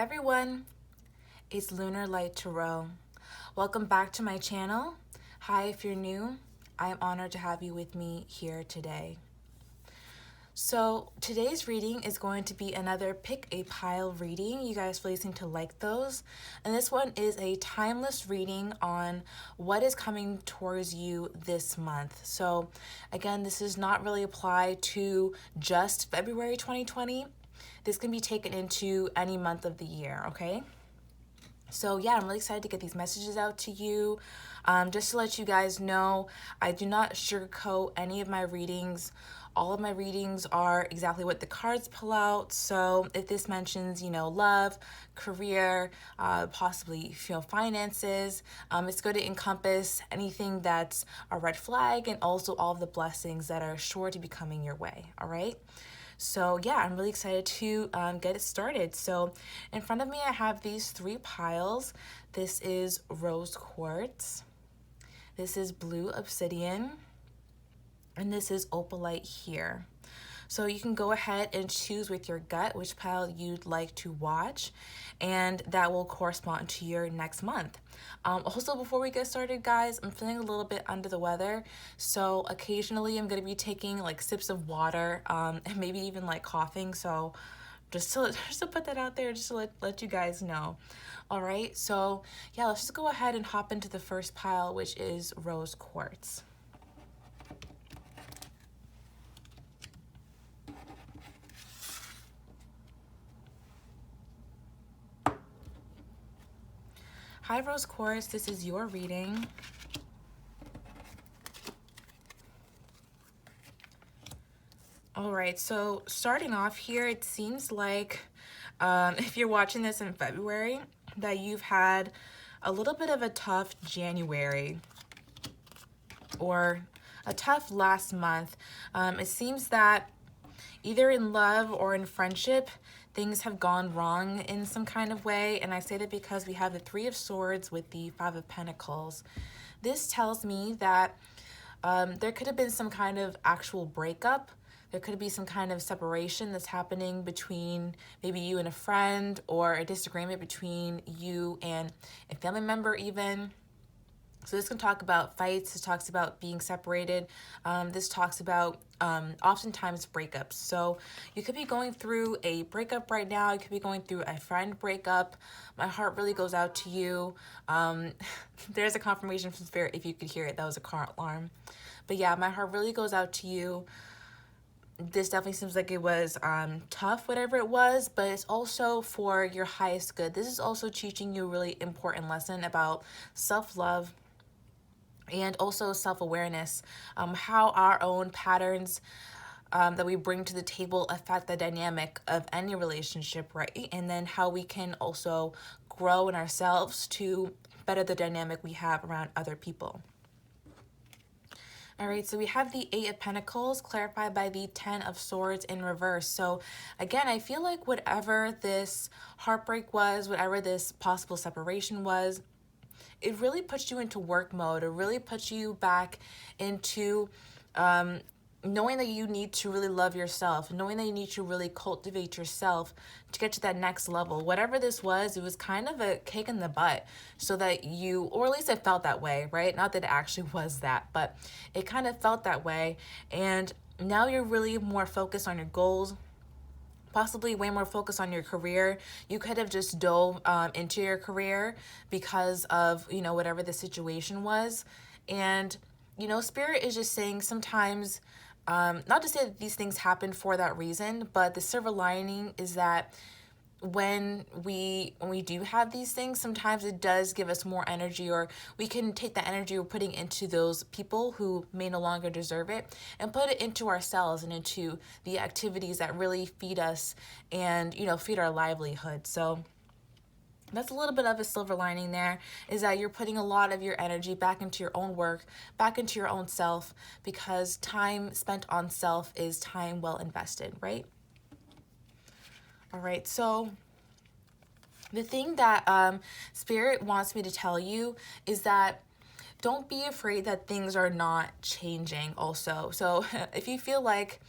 everyone, it's Lunar Light Tarot. Welcome back to my channel. Hi, if you're new, I am honored to have you with me here today. So today's reading is going to be another pick a pile reading. You guys really seem to like those. And this one is a timeless reading on what is coming towards you this month. So again, this does not really apply to just February 2020. This can be taken into any month of the year, okay? So yeah, I'm really excited to get these messages out to you. Just to let you guys know, I do not sugarcoat any of my readings. All of my readings are exactly what the cards pull out. So if this mentions, love, career, possibly, finances, it's going to encompass anything that's a red flag and also all of the blessings that are sure to be coming your way, all right? So yeah, I'm really excited to get it started. So in front of me, I have these 3 piles. This is rose quartz. This is blue obsidian. And this is opalite here. So you can go ahead and choose with your gut which pile you'd like to watch, and that will correspond to your next month. Also, before we get started, guys, I'm feeling a little bit under the weather, so occasionally I'm going to be taking like sips of water, and maybe even like coughing, so just to put that out there, just to let you guys know. All right, so yeah, let's just go ahead and hop into the first pile, which is rose quartz. Hi, Rose Quartz, this is your reading. All right, so starting off here, it seems like if you're watching this in February, that you've had a little bit of a tough January or a tough last month. It seems that either in love or in friendship, things have gone wrong in some kind of way. And I say that because we have the 3 of Swords with the 5 of Pentacles. This tells me that there could have been some kind of actual breakup. There could be some kind of separation that's happening between maybe you and a friend, or a disagreement between you and a family member even. So this can talk about fights, this talks about being separated, this talks about oftentimes breakups. So you could be going through a breakup right now, you could be going through a friend breakup. My heart really goes out to you. There's a confirmation from Spirit, if you could hear it, that was a car alarm. But yeah, my heart really goes out to you. This definitely seems like it was tough, whatever it was, but it's also for your highest good. This is also teaching you a really important lesson about self-love, and also self-awareness, how our own patterns that we bring to the table affect the dynamic of any relationship, right? And then how we can also grow in ourselves to better the dynamic we have around other people. All right, so we have the 8 of Pentacles clarified by the 10 of Swords in reverse. So again, I feel like whatever this heartbreak was, whatever this possible separation was, it really puts you into work mode. It really puts you back into knowing that you need to really love yourself, knowing that you need to really cultivate yourself to get to that next level. Whatever this was, it was kind of a kick in the butt so that you, or at least it felt that way, right? Not that it actually was that, but it kind of felt that way. And now you're really more focused on your goals, possibly way more focused on your career. You could have just dove into your career because of, whatever the situation was. And, Spirit is just saying sometimes, not to say that these things happen for that reason, but the silver lining is that when we do have these things, sometimes it does give us more energy, or we can take the energy we're putting into those people who may no longer deserve it and put it into ourselves and into the activities that really feed us and, feed our livelihood. So that's a little bit of a silver lining there, is that you're putting a lot of your energy back into your own work, back into your own self, because time spent on self is time well invested, right? All right, so the thing that Spirit wants me to tell you is that don't be afraid that things are not changing also. So if you feel like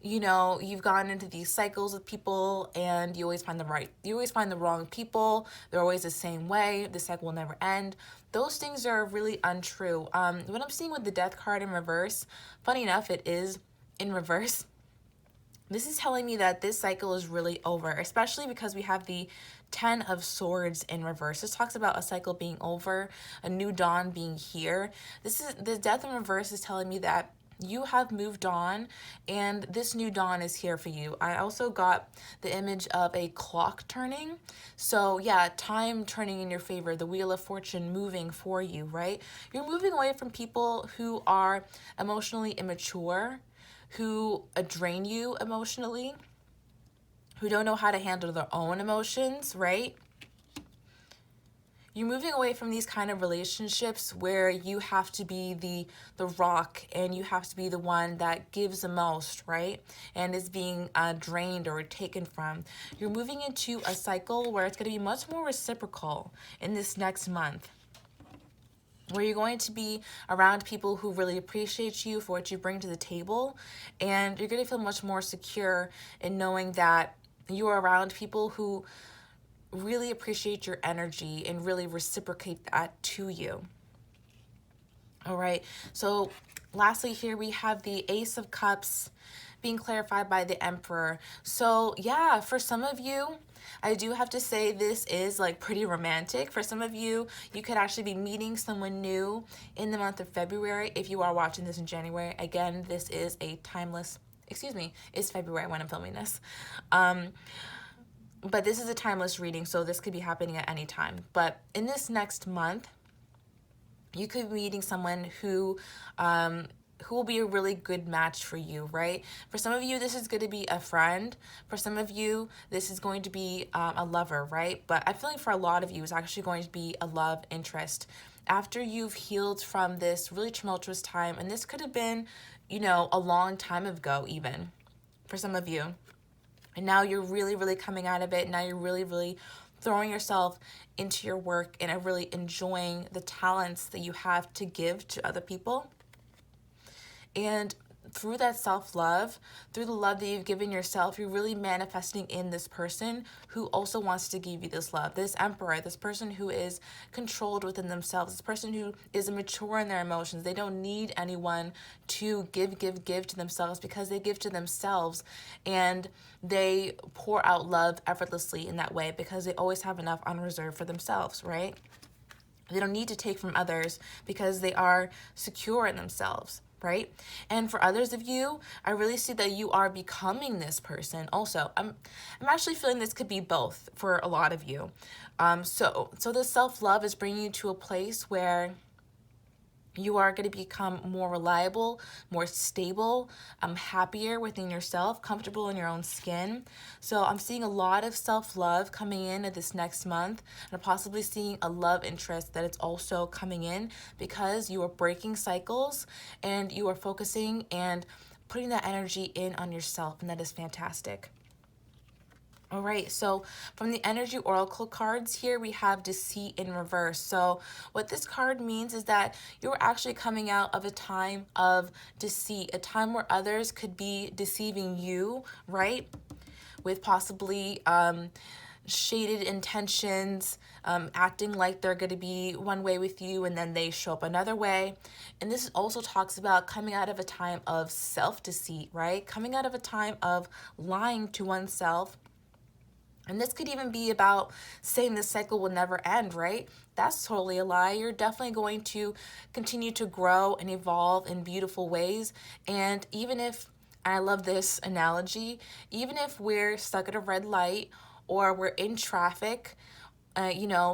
you know, you've gone into these cycles with people and you always find you always find the wrong people. They're always the same way. The cycle will never end. Those things are really untrue. What I'm seeing with the death card in reverse, funny enough, it is in reverse. This is telling me that this cycle is really over, especially because we have the 10 of Swords in reverse. This talks about a cycle being over, a new dawn being here. The death in reverse is telling me that you have moved on and this new dawn is here for you. I also got the image of a clock turning. So yeah, time turning in your favor, the wheel of fortune moving for you, right? You're moving away from people who are emotionally immature, who drain you emotionally, who don't know how to handle their own emotions, right? You're moving away from these kind of relationships where you have to be the rock and you have to be the one that gives the most, right? And is being drained or taken from. You're moving into a cycle where it's going to be much more reciprocal in this next month, where you're going to be around people who really appreciate you for what you bring to the table. And you're going to feel much more secure in knowing that you're around people who really appreciate your energy and really reciprocate that to you. All right, so lastly here we have the Ace of Cups being clarified by the Emperor. So yeah, for some of you, I do have to say this is like pretty romantic. For some of you, you could actually be meeting someone new in the month of February. If you are watching this in January, again, this is a timeless, it's February when I'm filming this. But this is a timeless reading, so this could be happening at any time. But in this next month, you could be meeting someone who will be a really good match for you, right? For some of you, this is going to be a friend. For some of you, this is going to be a lover, right? But I feel like for a lot of you, it's actually going to be a love interest. After you've healed from this really tumultuous time, and this could have been, you know, a long time ago even, for some of you. And now you're really, really coming out of it. Now you're really, really throwing yourself into your work and are really enjoying the talents that you have to give to other people. And through that self-love, through the love that you've given yourself, you're really manifesting in this person who also wants to give you this love. This Emperor, this person who is controlled within themselves, this person who is immature in their emotions. They don't need anyone to give to themselves because they give to themselves and they pour out love effortlessly in that way because they always have enough on reserve for themselves, right? They don't need to take from others because they are secure in themselves, right? And for others of you, I really see that you are becoming this person also. I'm actually feeling this could be both for a lot of you. So the self-love is bringing you to a place where you are going to become more reliable, more stable, happier within yourself, comfortable in your own skin. So I'm seeing a lot of self-love coming in at this next month, and I'm possibly seeing a love interest that it's also coming in because you are breaking cycles and you are focusing and putting that energy in on yourself, and that is fantastic. All right, so from the energy oracle cards here, we have deceit in reverse. So what this card means is that you're actually coming out of a time of deceit, a time where others could be deceiving you, right? With possibly shaded intentions, acting like they're going to be one way with you and then they show up another way. And this also talks about coming out of a time of self-deceit, right? Coming out of a time of lying to oneself. And this could even be about saying this cycle will never end, right? That's totally a lie. You're definitely going to continue to grow and evolve in beautiful ways. And even if, I love this analogy, even if we're stuck at a red light or we're in traffic,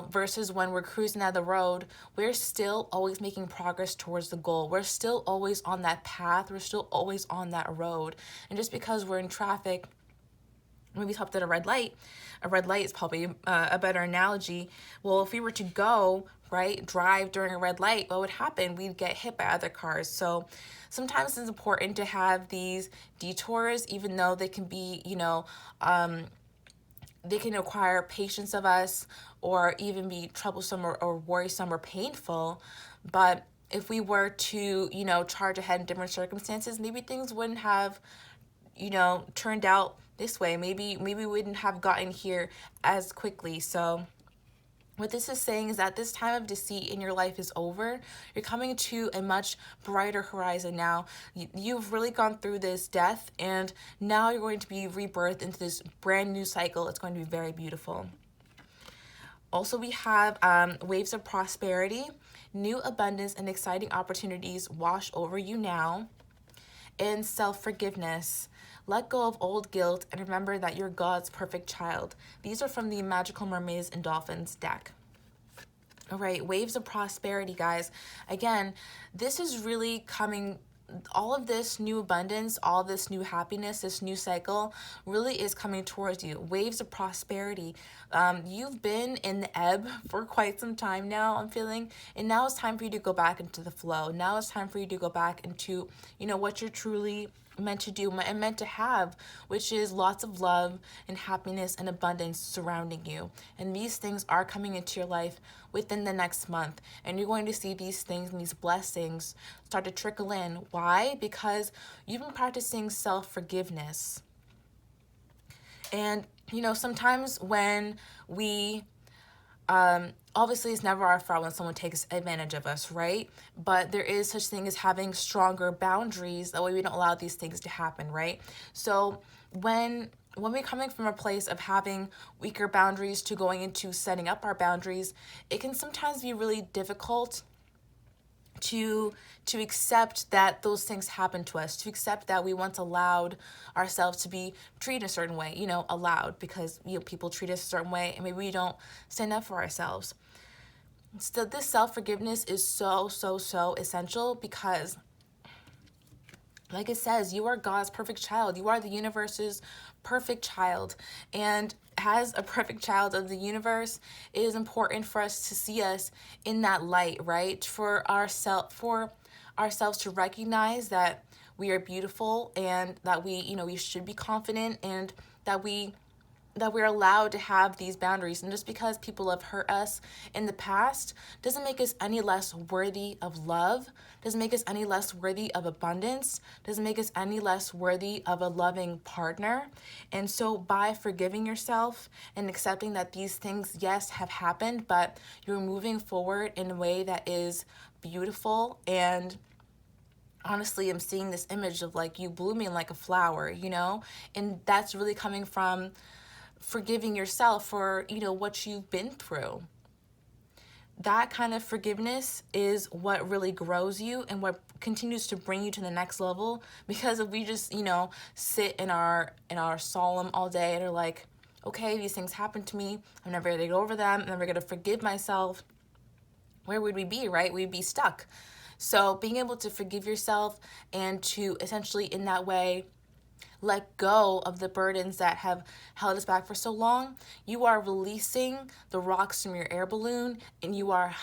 versus when we're cruising down the road, we're still always making progress towards the goal. We're still always on that path. We're still always on that road. And just because we're in traffic, maybe stopped at a red light is probably a better analogy. Well, if we were to go, right, drive during a red light, what would happen? We'd get hit by other cars. So sometimes it's important to have these detours, even though they can be, they can require patience of us or even be troublesome or worrisome or painful. But if we were to, charge ahead in different circumstances, maybe things wouldn't have you know, turned out this way. Maybe we wouldn't have gotten here as quickly. So what this is saying is that this time of deceit in your life is over. You're coming to a much brighter horizon now. You've really gone through this death, and now you're going to be rebirthed into this brand new cycle. It's going to be very beautiful. Also, we have waves of prosperity, new abundance, and exciting opportunities wash over you now. And self-forgiveness. Let go of old guilt and remember that you're God's perfect child. These are from the Magical Mermaids and Dolphins deck. All right, waves of prosperity, guys. Again, this is really coming, all of this new abundance, all this new happiness, this new cycle really is coming towards you. Waves of prosperity. You've been in the ebb for quite some time now, I'm feeling, and now it's time for you to go back into the flow. Now it's time for you to go back into, you know, what you're truly meant to do and meant to have, which is lots of love and happiness and abundance surrounding you. And these things are coming into your life within the next month, and you're going to see these things and these blessings start to trickle in. Why? Because you've been practicing self-forgiveness. And you know, sometimes when we obviously it's never our fault when someone takes advantage of us, right? But there is such thing as having stronger boundaries. That way we don't allow these things to happen, right? So when we're coming from a place of having weaker boundaries to going into setting up our boundaries, it can sometimes be really difficult to accept that those things happen to us, to accept that we once allowed ourselves to be treated a certain way, you know, allowed, because, you know, people treat us a certain way and maybe we don't stand up for ourselves. So this self-forgiveness is so essential, because like it says, you are God's perfect child. You are the universe's perfect child. And as a perfect child of the universe, it is important for us to see us in that light, right? For ourselves to recognize that we are beautiful, and that we, you know, we should be confident, and that we're allowed to have these boundaries. And just because people have hurt us in the past doesn't make us any less worthy of love, doesn't make us any less worthy of abundance, doesn't make us any less worthy of a loving partner. And so by forgiving yourself and accepting that these things, yes, have happened, but you're moving forward in a way that is beautiful. And honestly, I'm seeing this image of like you blooming like a flower, you know, and that's really coming from forgiving yourself for, you know, what you've been through. That kind of forgiveness is what really grows you and what continues to bring you to the next level. Because if we just, you know, sit in our solemn all day and are like, okay, these things happened to me, I'm never gonna get over them, I'm never gonna forgive myself, where would we be, right? We'd be stuck. So being able to forgive yourself and to essentially in that way let go of the burdens that have held us back for so long, you are releasing the rocks from your air balloon, and you are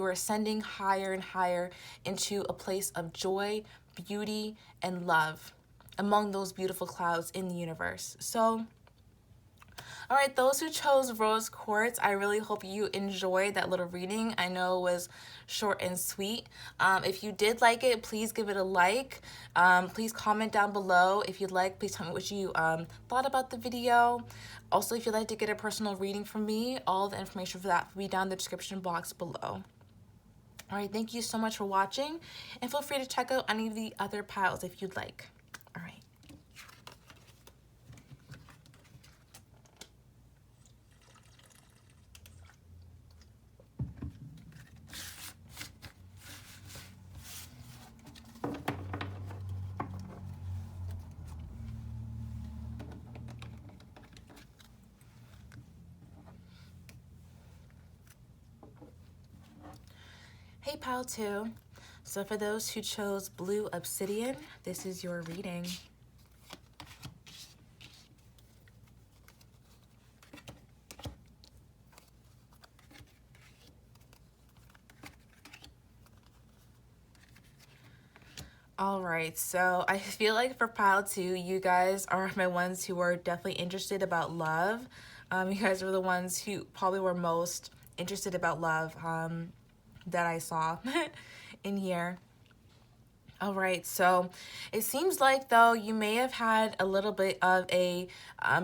ascending higher and higher into a place of joy, beauty, and love among those beautiful clouds in the universe. So all right, those who chose rose quartz, I really hope you enjoyed that little reading. I know it was short and sweet. If you did like it, please give it a like. Please comment down below if you'd like. Please tell me what you thought about the video. Also, if you'd like to get a personal reading from me, all the information for that will be down in the description box below. All right, thank you so much for watching, and feel free to check out any of the other piles if you'd like. All right. Hey, pile 2. So for those who chose blue obsidian, this is your reading. All right, so I feel like for pile 2, you guys are my ones who are definitely interested about love. You guys are the ones who probably were most interested about love that I saw in here. All right, so it seems like though you may have had a little bit of a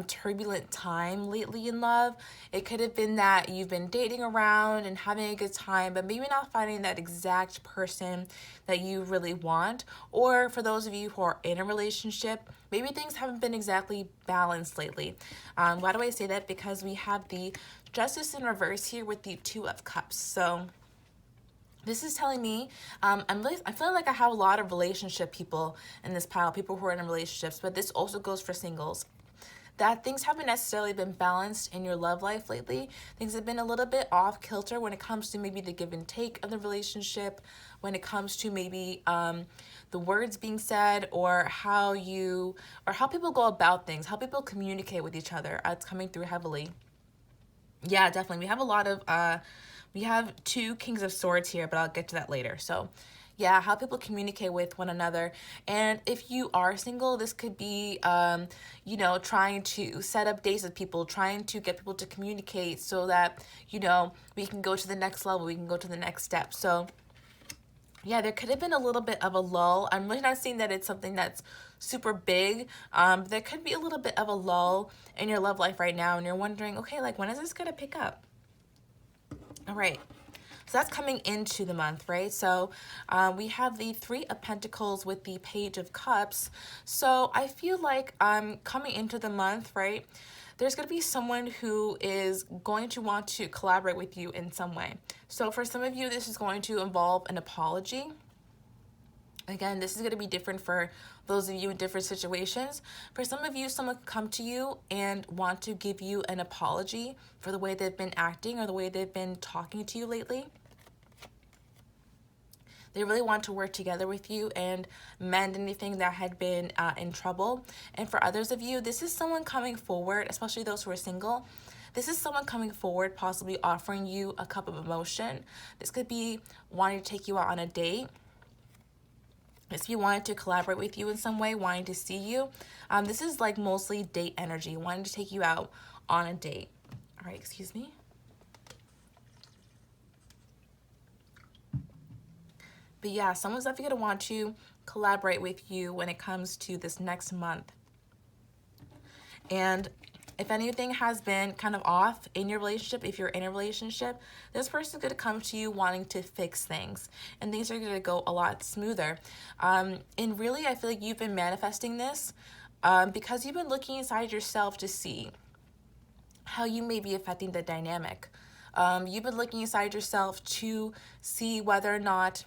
turbulent time lately in love. It could have been that you've been dating around and having a good time, but maybe not finding that exact person that you really want. Or for those of you who are in a relationship, maybe things haven't been exactly balanced lately. Why do I say that? Because we have the Justice in reverse here with the Two of Cups. So this is telling me, I feel like I have a lot of relationship people in this pile, people who are in relationships, but this also goes for singles. That things haven't necessarily been balanced in your love life lately. Things have been a little bit off kilter when it comes to maybe the give and take of the relationship, when it comes to maybe the words being said, or how people go about things, how people communicate with each other. It's coming through heavily. Yeah, definitely. We have two Kings of Swords here, but I'll get to that later. So, yeah, how people communicate with one another. And if you are single, this could be, trying to set up dates with people, trying to get people to communicate so that, we can go to the next level, we can go to the next step. So, yeah, there could have been a little bit of a lull. I'm really not saying that it's something that's super big. There could be a little bit of a lull in your love life right now, and you're wondering, okay, like, when is this going to pick up? All right. So that's coming into the month, right? So we have the Three of Pentacles with the Page of Cups. So I feel like coming into the month, right, there's going to be someone who is going to want to collaborate with you in some way. So for some of you, this is going to involve an apology. Again, this is going to be different for those of you in different situations. For some of you, someone could come to you and want to give you an apology for the way they've been acting or the way they've been talking to you lately. They really want to work together with you and mend anything that had been in trouble. And for others of you, this is someone coming forward, especially those who are single. This is someone coming forward, possibly offering you a cup of emotion. This could be wanting to take you out on a date. If you wanted to collaborate with you in some way, wanting to see you, this is like mostly date energy, wanting to take you out on a date. All right, excuse me. But yeah, someone's definitely going to want to collaborate with you when it comes to this next month. And if anything has been kind of off in your relationship, if you're in a relationship, this person's going to come to you wanting to fix things. And things are going to go a lot smoother. And really, I feel like you've been manifesting this because you've been looking inside yourself to see how you may be affecting the dynamic. You've been looking inside yourself to see whether or not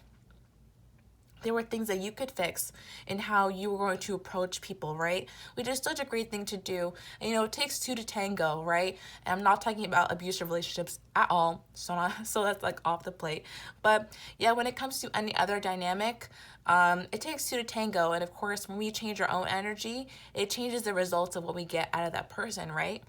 there were things that you could fix in how you were going to approach people, right? Which is such a great thing to do. And, it takes two to tango, right? And I'm not talking about abusive relationships at all. So that's like off the plate. But yeah, when it comes to any other dynamic, it takes two to tango. And of course, when we change our own energy, it changes the results of what we get out of that person, right?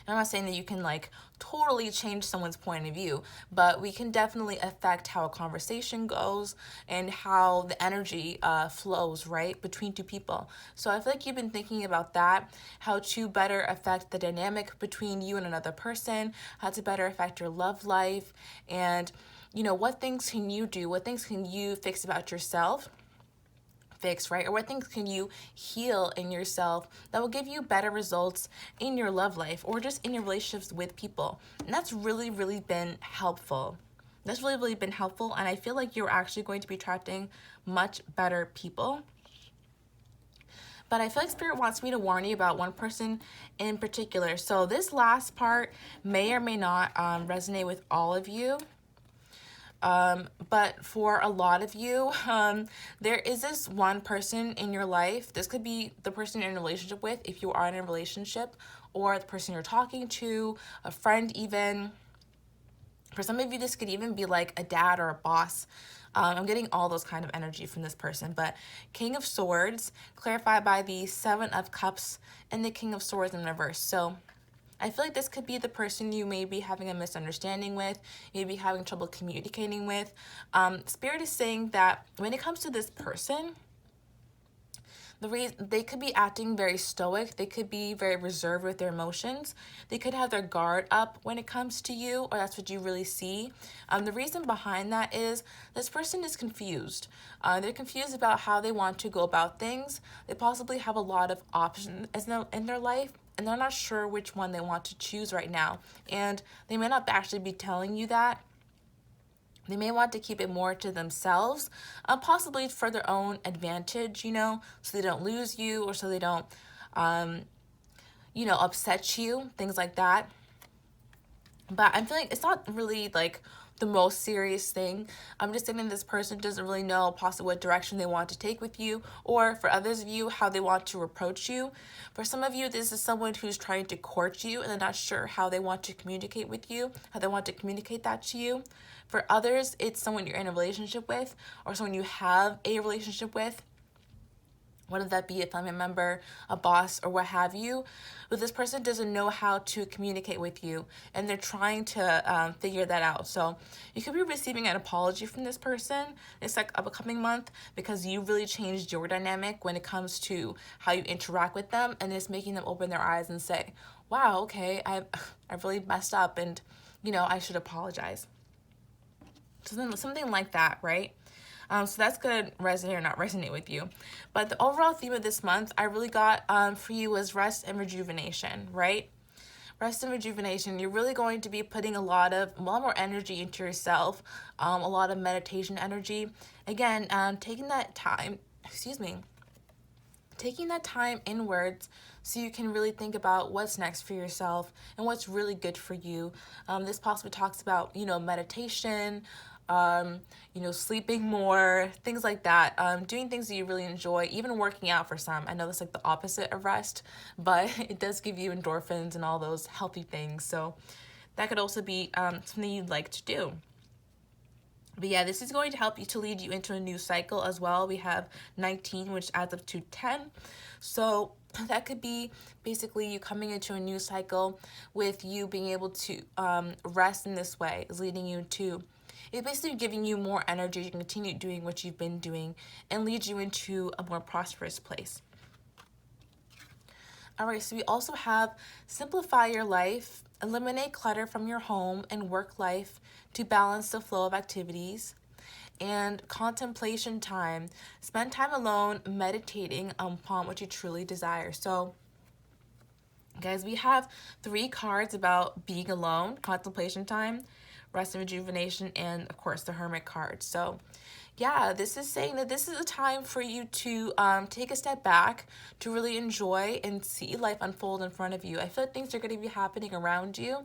I'm not saying that you can like totally change someone's point of view, but we can definitely affect how a conversation goes and how the energy flows, right, between two people. So I feel like you've been thinking about that, how to better affect the dynamic between you and another person, how to better affect your love life, and what things can you do, what things can you fix about yourself, right? Or what things can you heal in yourself that will give you better results in your love life or just in your relationships with people. And that's really, really been helpful. That's really, really been helpful. And I feel like you're actually going to be attracting much better people. But I feel like Spirit wants me to warn you about one person in particular. So this last part may or may not resonate with all of you. But for a lot of you, there is this one person in your life. This could be the person you're in a relationship with if you are in a relationship, or the person you're talking to, a friend even. For some of you, this could even be like a dad or a boss. I'm getting all those kind of energy from this person. But King of Swords, clarified by the Seven of Cups and the King of Swords in reverse. So I feel like this could be the person you may be having a misunderstanding with, maybe having trouble communicating with. Spirit is saying that when it comes to this person, They could be acting very stoic. They could be very reserved with their emotions. They could have their guard up when it comes to you, or that's what you really see. The reason behind that is this person is confused. They're confused about how they want to go about things. They possibly have a lot of options in their life, and they're not sure which one they want to choose right now. And they may not actually be telling you that. They may want to keep it more to themselves, possibly for their own advantage, so they don't lose you or so they don't, upset you, things like that. But I'm feeling it's not really like the most serious thing. I'm just saying this person doesn't really know possibly what direction they want to take with you, or for others of you, how they want to approach you. For some of you, this is someone who's trying to court you and they're not sure how they want to communicate with you, how they want to communicate that to you. For others, it's someone you're in a relationship with or someone you have a relationship with, whether that be a family member, a boss, or what have you. But this person doesn't know how to communicate with you, and they're trying to figure that out. So you could be receiving an apology from this person. It's like upcoming month because you really changed your dynamic when it comes to how you interact with them, and it's making them open their eyes and say, wow, okay, I've really messed up, and I should apologize. Something like that, right? So that's going to resonate or not resonate with you. But the overall theme of this month I really got for you was rest and rejuvenation, right? Rest and rejuvenation. You're really going to be putting a lot more energy into yourself, a lot of meditation energy. Again, taking that time inwards so you can really think about what's next for yourself and what's really good for you. This possibly talks about, meditation, sleeping more, things like that, doing things that you really enjoy, even working out for some. I know that's like the opposite of rest, but it does give you endorphins and all those healthy things. So that could also be something you'd like to do. But yeah, this is going to help you to lead you into a new cycle as well. We have 19, which adds up to 10. So that could be basically you coming into a new cycle with you being able to rest in this way, is leading you to, it's basically giving you more energy to continue doing what you've been doing and lead you into a more prosperous place. All right, so we also have simplify your life, eliminate clutter from your home and work life to balance the flow of activities, and contemplation time. Spend time alone meditating upon what you truly desire. So, guys, we have 3 cards about being alone, contemplation time, rest and rejuvenation, and of course the Hermit card. So yeah, this is saying that this is a time for you to take a step back, to really enjoy and see life unfold in front of you. I feel like things are going to be happening around you.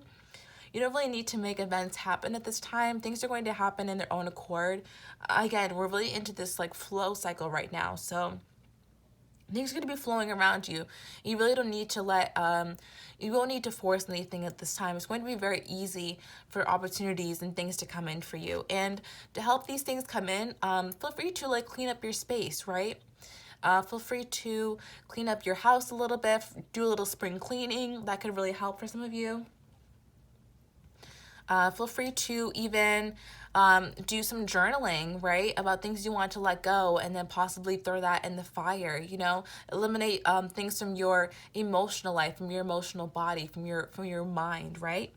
You don't really need to make events happen at this time. Things are going to happen in their own accord. Again, we're really into this like flow cycle right now. So things are going to be flowing around you. You really don't need to you won't need to force anything at this time. It's going to be very easy for opportunities and things to come in for you. And to help these things come in, feel free to like clean up your space, right? Feel free to clean up your house a little bit, do a little spring cleaning. That could really help for some of you. Feel free to even do some journaling, right, about things you want to let go, and then possibly throw that in the fire. Eliminate things from your emotional life, from your emotional body, from your mind, right?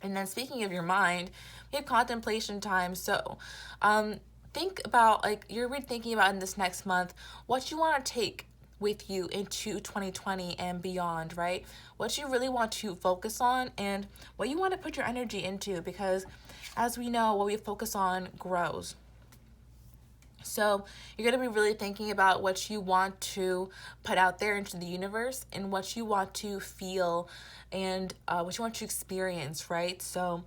And then speaking of your mind, we have contemplation time. So think about, like, you're really thinking about in this next month what you want to take with you into 2020 and beyond, right? What you really want to focus on and what you want to put your energy into, because as we know, what we focus on grows. So you're going to be really thinking about what you want to put out there into the universe and what you want to feel and what you want to experience, right? So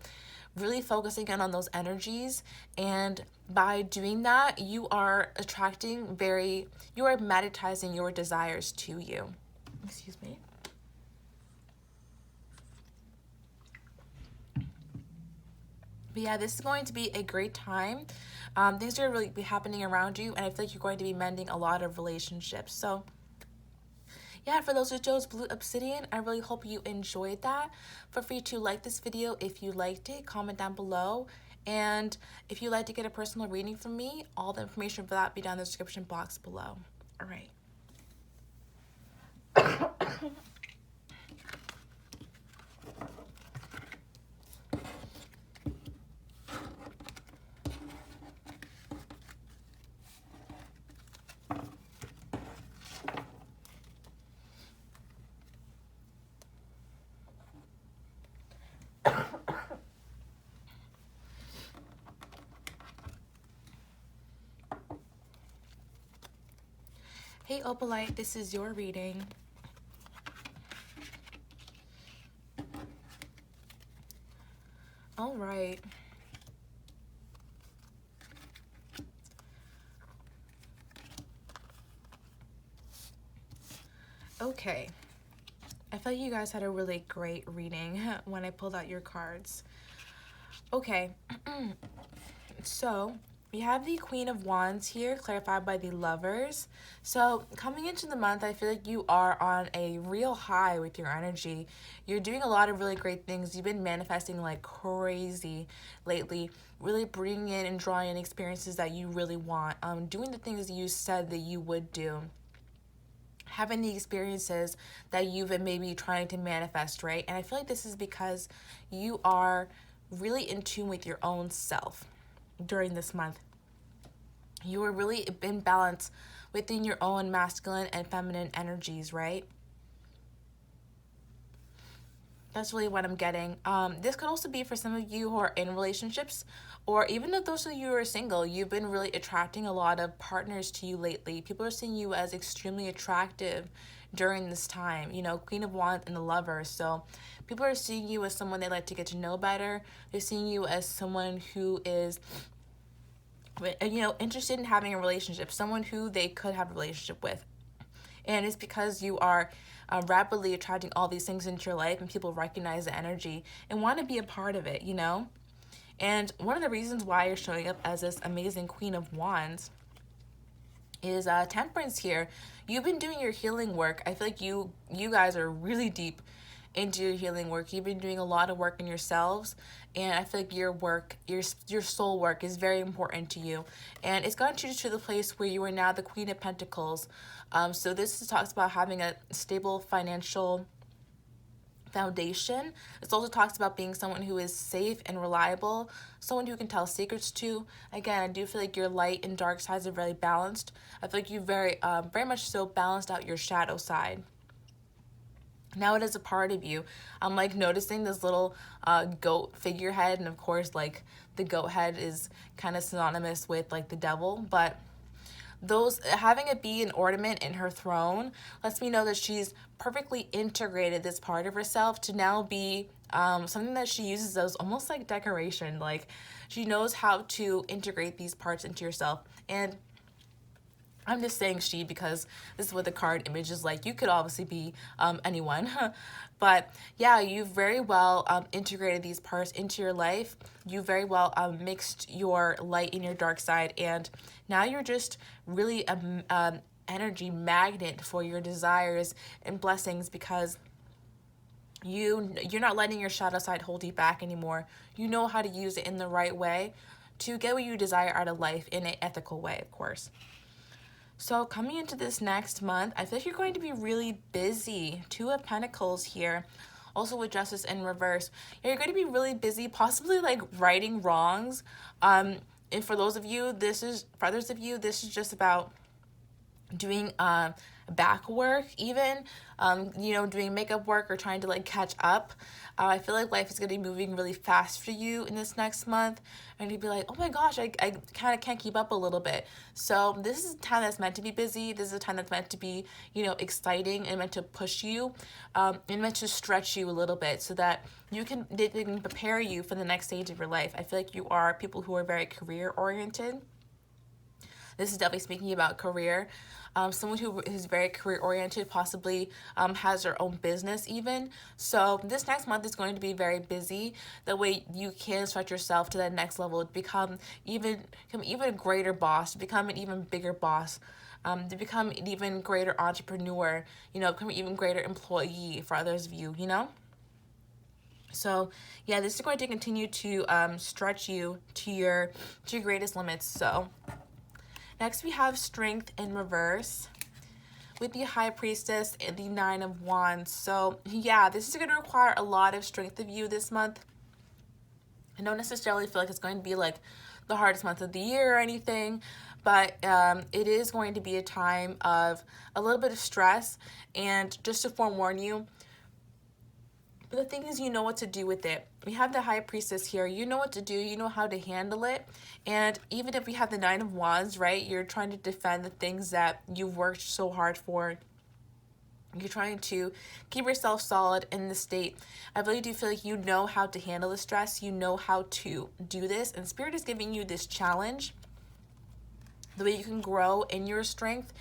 really focusing in on those energies, and by doing that, you are magnetizing your desires to you. Excuse me. But yeah, this is going to be a great time. Things are really be happening around you, and I feel like you're going to be mending a lot of relationships. So yeah, for those who chose blue obsidian, I really hope you enjoyed that. Feel free to like this video if you liked it, comment down below, And if you'd like to get a personal reading from me, all the information for that will be down in the description box below. All right. Hey Opalite, this is your reading. All right. Okay. I feel like you guys had a really great reading when I pulled out your cards. Okay. So we have the Queen of Wands here, clarified by the Lovers. So coming into the month, I feel like you are on a real high with your energy. You're doing a lot of really great things. You've been manifesting like crazy lately, really bringing in and drawing in experiences that you really want, doing the things you said that you would do, having the experiences that you've been maybe trying to manifest, right? And I feel like this is because you are really in tune with your own self during this month. You are really in balance within your own masculine and feminine energies, right? That's really what I'm getting. This could also be for some of you who are in relationships, or even if those of you who are single, you've been really attracting a lot of partners to you lately. People are seeing you as extremely attractive during this time. You know, Queen of Wands and the Lovers. So people are seeing you as someone they like to get to know better. They're seeing you as someone who is, you know, interested in having a relationship, someone who they could have a relationship with. And it's because you are rapidly attracting all these things into your life, and people recognize the energy and want to be a part of it, you know? And one of the reasons why you're showing up as this amazing Queen of Wands is Temperance here. You've been doing your healing work. I feel like you guys are really deep into your healing work. You've been doing a lot of work in yourselves, and I feel like your work, your soul work is very important to you. And it's gotten you to the place where you are now the Queen of Pentacles. So this talks about having a stable financial foundation. It also talks about being someone who is safe and reliable, someone who can tell secrets to. Again, I do feel like your light and dark sides are very balanced. I feel like you very much so balanced out your shadow side. Now it is a part of you. I'm like noticing this little goat figurehead, and of course like the goat head is kind of synonymous with like the devil, but those having it be an ornament in her throne lets me know that she's perfectly integrated this part of herself to now be something that she uses as almost like decoration. Like she knows how to integrate these parts into yourself. And I'm just saying she because this is what the card image is like. You could obviously be anyone. But yeah, you've very well integrated these parts into your life. You very well mixed your light and your dark side. And now you're just really an energy magnet for your desires and blessings because you're not letting your shadow side hold you back anymore. You know how to use it in the right way to get what you desire out of life in an ethical way, of course. So coming into this next month, I feel like you're going to be really busy. Two of Pentacles here. Also with Justice in reverse. You're going to be really busy, possibly like righting wrongs. And for others of you, this is just about doing back work even, you know, doing makeup work or trying to like catch up. I feel like life is going to be moving really fast for you in this next month, and you'd be like, oh my gosh, I kind of can't keep up a little bit. So this is a time that's meant to be busy. This is a time that's meant to be, you know, exciting and meant to push you and meant to stretch you a little bit so that they can prepare you for the next stage of your life. I feel like you are people who are very career oriented. This is definitely speaking about career. Someone who is very career oriented, possibly has their own business even. So this next month is going to be very busy. That way you can stretch yourself to that next level, to become even a greater boss, to become an even bigger boss, to become an even greater entrepreneur, you know, become an even greater employee for others of you, you know? So yeah, this is going to continue to stretch you to your greatest limits. So next we have strength in reverse with the High Priestess and the Nine of Wands. So yeah, this is going to require a lot of strength of you this month. I don't necessarily feel like it's going to be like the hardest month of the year or anything, but it is going to be a time of a little bit of stress. And just to forewarn you, but the thing is, you know what to do with it. We have the High Priestess here. You know what to do. You know how to handle it. And even if we have the Nine of Wands, right, you're trying to defend the things that you've worked so hard for. You're trying to keep yourself solid in the state. I really do feel like you know how to handle the stress. You know how to do this. And Spirit is giving you this challenge, the way you can grow in your strength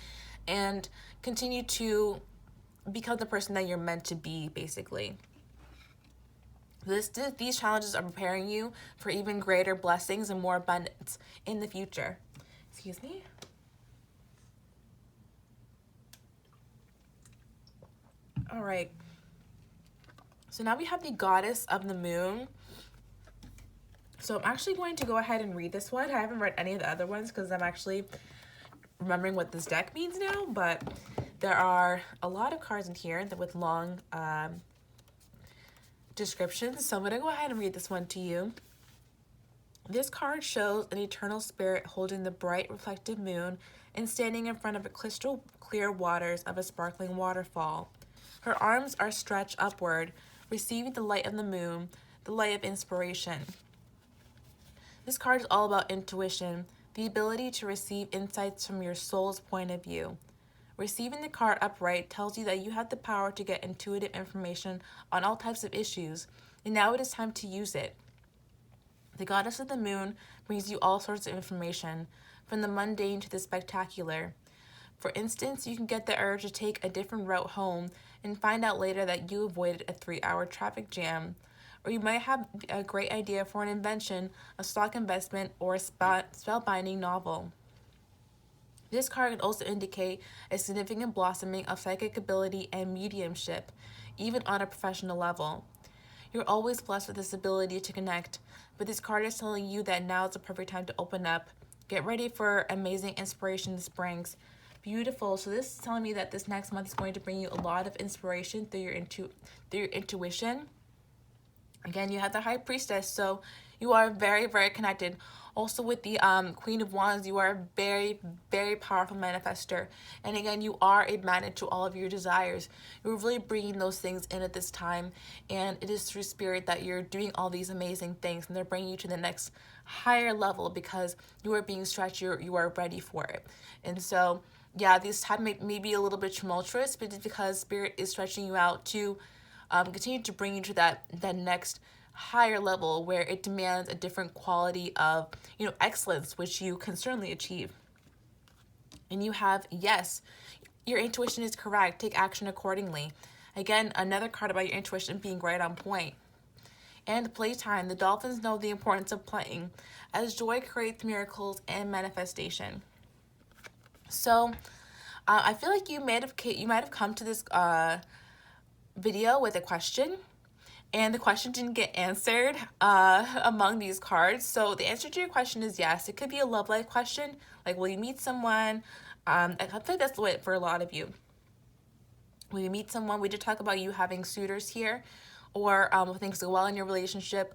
and continue to become the person that you're meant to be, basically. These challenges are preparing you for even greater blessings and more abundance in the future. Excuse me. All right. So now we have the Goddess of the Moon. So I'm actually going to go ahead and read this one. I haven't read any of the other ones because I'm actually remembering what this deck means now, but there are a lot of cards in here that with long descriptions. So I'm going to go ahead and read this one to you. This card shows an eternal spirit holding the bright reflective moon and standing in front of the crystal clear waters of a sparkling waterfall. Her arms are stretched upward, receiving the light of the moon, the light of inspiration. This card is all about intuition, the ability to receive insights from your soul's point of view. Receiving the card upright tells you that you have the power to get intuitive information on all types of issues, and now it is time to use it. The Goddess of the Moon brings you all sorts of information, from the mundane to the spectacular. For instance, you can get the urge to take a different route home and find out later that you avoided a 3-hour traffic jam. Or you might have a great idea for an invention, a stock investment, or a spellbinding novel. This card can also indicate a significant blossoming of psychic ability and mediumship, even on a professional level. You're always blessed with this ability to connect, but this card is telling you that now is the perfect time to open up. Get ready for amazing inspiration this brings. Beautiful. So this is telling me that this next month is going to bring you a lot of inspiration through your intuition. Again, you have the High Priestess, so you are very, very connected. Also with the Queen of Wands, you are a very, very powerful manifester. And again, you are a magnet to all of your desires. You're really bringing those things in at this time. And it is through Spirit that you're doing all these amazing things. And they're bringing you to the next higher level because you are being stretched. You are ready for it. And so, yeah, this time may be a little bit tumultuous, but it's because Spirit is stretching you out to continue to bring you to that next higher level where it demands a different quality of, excellence, which you can certainly achieve. And you have, yes, your intuition is correct. Take action accordingly. Again, another card about your intuition being right on point. And playtime. The dolphins know the importance of playing, as joy creates miracles and manifestation. So, I feel like you might have come to this video with a question, and the question didn't get answered among these cards. So the answer to your question is yes. It could be a love life question, like will you meet someone? I feel like that's the way for a lot of you. Will you meet someone? We did talk about you having suitors here, or things go well in your relationship.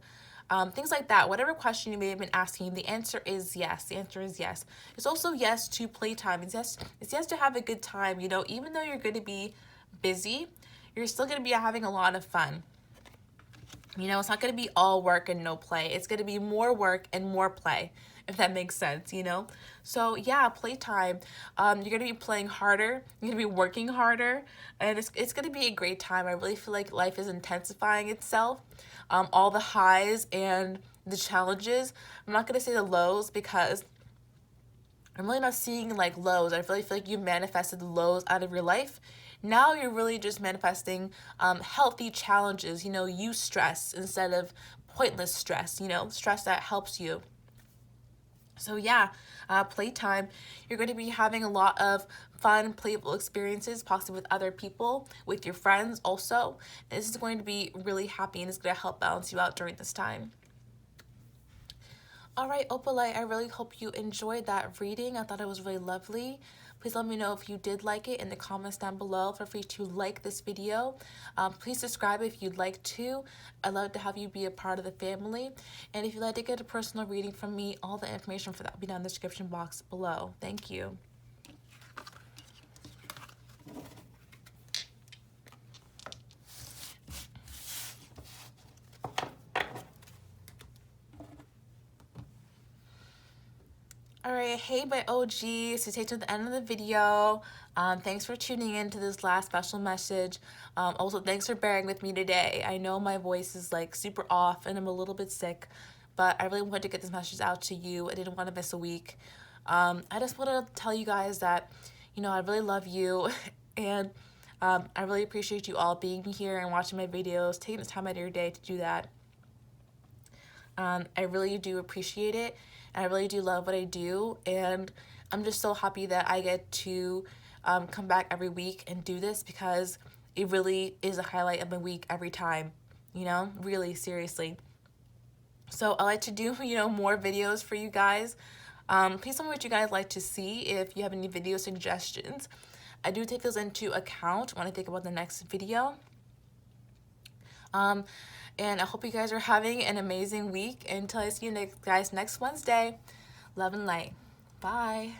Things like that. Whatever question you may have been asking, the answer is yes. The answer is yes. It's also yes to playtime. It's yes to have a good time. Even though you're going to be busy, you're still going to be having a lot of fun. It's not going to be all work and no play. It's going to be more work and more play, if that makes sense, So, yeah, playtime. You're going to be playing harder. You're going to be working harder. And it's going to be a great time. I really feel like life is intensifying itself. All the highs and the challenges. I'm not going to say the lows because I'm really not seeing like lows. I really feel like you manifested the lows out of your life. Now you're really just manifesting healthy challenges. Use stress instead of pointless stress, stress that helps you. So yeah, playtime. You're going to be having a lot of fun, playful experiences, possibly with other people, with your friends also. And this is going to be really happy and it's going to help balance you out during this time. All right, Opalite, I really hope you enjoyed that reading. I thought it was really lovely. Please let me know if you did like it in the comments down below. Feel free to like this video. Please subscribe if you'd like to. I'd love to have you be a part of the family. And if you'd like to get a personal reading from me, all the information for that will be down in the description box below. Thank you. All right, hey my OGs, so stay to the end of the video. Thanks for tuning in to this last special message. Also, thanks for bearing with me today. I know my voice is like super off and I'm a little bit sick, but I really wanted to get this message out to you. I didn't want to miss a week. I just want to tell you guys that, you know, I really love you and I really appreciate you all being here and watching my videos, taking the time out of your day to do that. I really do appreciate it, and I really do love what I do, and I'm just so happy that I get to come back every week and do this because it really is a highlight of my week every time, you know, really, seriously. So I like to do, you know, more videos for you guys. Please tell me what you guys like to see if you have any video suggestions. I do take those into account when I think about the next video. And I hope you guys are having an amazing week. Until I see you guys next Wednesday, love and light. Bye.